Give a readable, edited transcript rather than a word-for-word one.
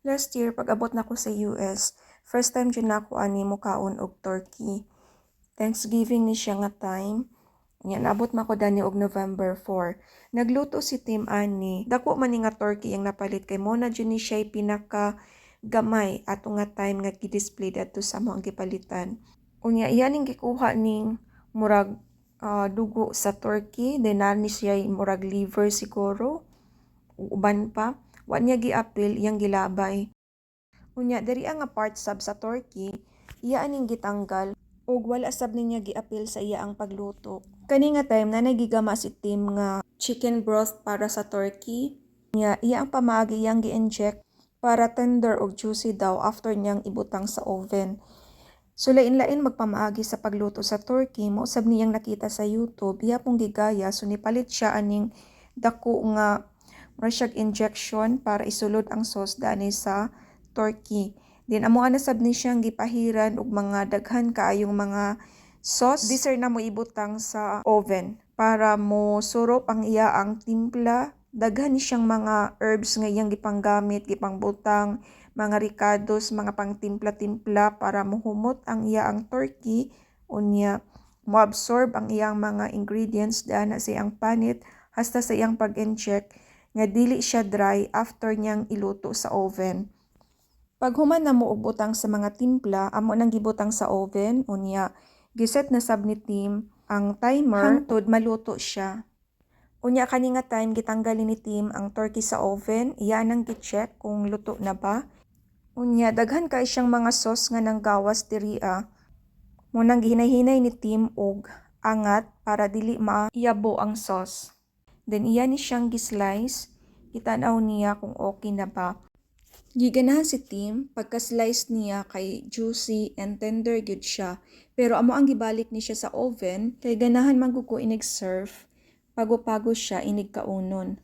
Last year, pag-abot na ko sa US, first time dyan na ako ani mukaon og turkey. Thanksgiving ni siya nga time. Yan, abot man ko dani og November 4. Nagluto si Tim ani. Dako man ni nga turkey ang napalit kay mo na dyan ni siya pinaka gamay ato nga time nga gi-display dito sa mo ang gipalitan. Unya, iyan ning gikuha ning murag dugo sa turkey. Then ni siya murag liver siguro. Uban pa. Wa niya giapil, iyang gilabay. Unya, diri nga part sab sa turkey, iya aning gitanggal ug wala sab niya giapil sa iya ang pagluto. Kani nga time na nagigama si Tim nga chicken broth para sa turkey. Iya ang pamaagi iyang gi-inject para tender ug juicy daw after niyang ibutang sa oven. So lain-lain magpamaagi sa pagluto sa turkey, mo sab niyang nakita sa YouTube, iya pong gigaya so nipalit siya aning dako nga mura siyag injection para isulod ang sauce dani sa turkey. Then amo ana sab ni siyang gipahiran og mga daghan kaayong mga sauce. Di sir na mo ibutang sa oven para mo surop ang iya ang timpla. Daghan ni siyang mga herbs nga iyang gipanggamit, gipangbutang, mga ricados, mga pangtimpla-timpla para mohumot ang iya ang turkey. Unya, mo-absorb ang iyang mga ingredients dana sa iyang panit hasta sa iyang pag-inject nga dili siya dry after niyang iluto sa oven. Pag human na mo og butang sa mga timpla, amo nang gibutang sa oven, unya giset na sab ni Tim ang timer hangtod maluto siya. Unya kani nga time gitanggalin ni Tim ang turkey sa oven, iya nang gi-check kung luto na ba. Unya daghan kay siyang mga sauce nga nanggawas diri mo nang gihinay-hinay ni Tim og angat para dili maiyabo ang sauce. Then iya ni siyang gislice, kitanaw niya kung okay na ba. Giganahan si Tim, pagka-slice niya kay juicy and tender gyud siya. Pero amo ang gibalik ni siya sa oven, kay ganahan man gud ko inig-serve, pago-pago siya inig kaunon.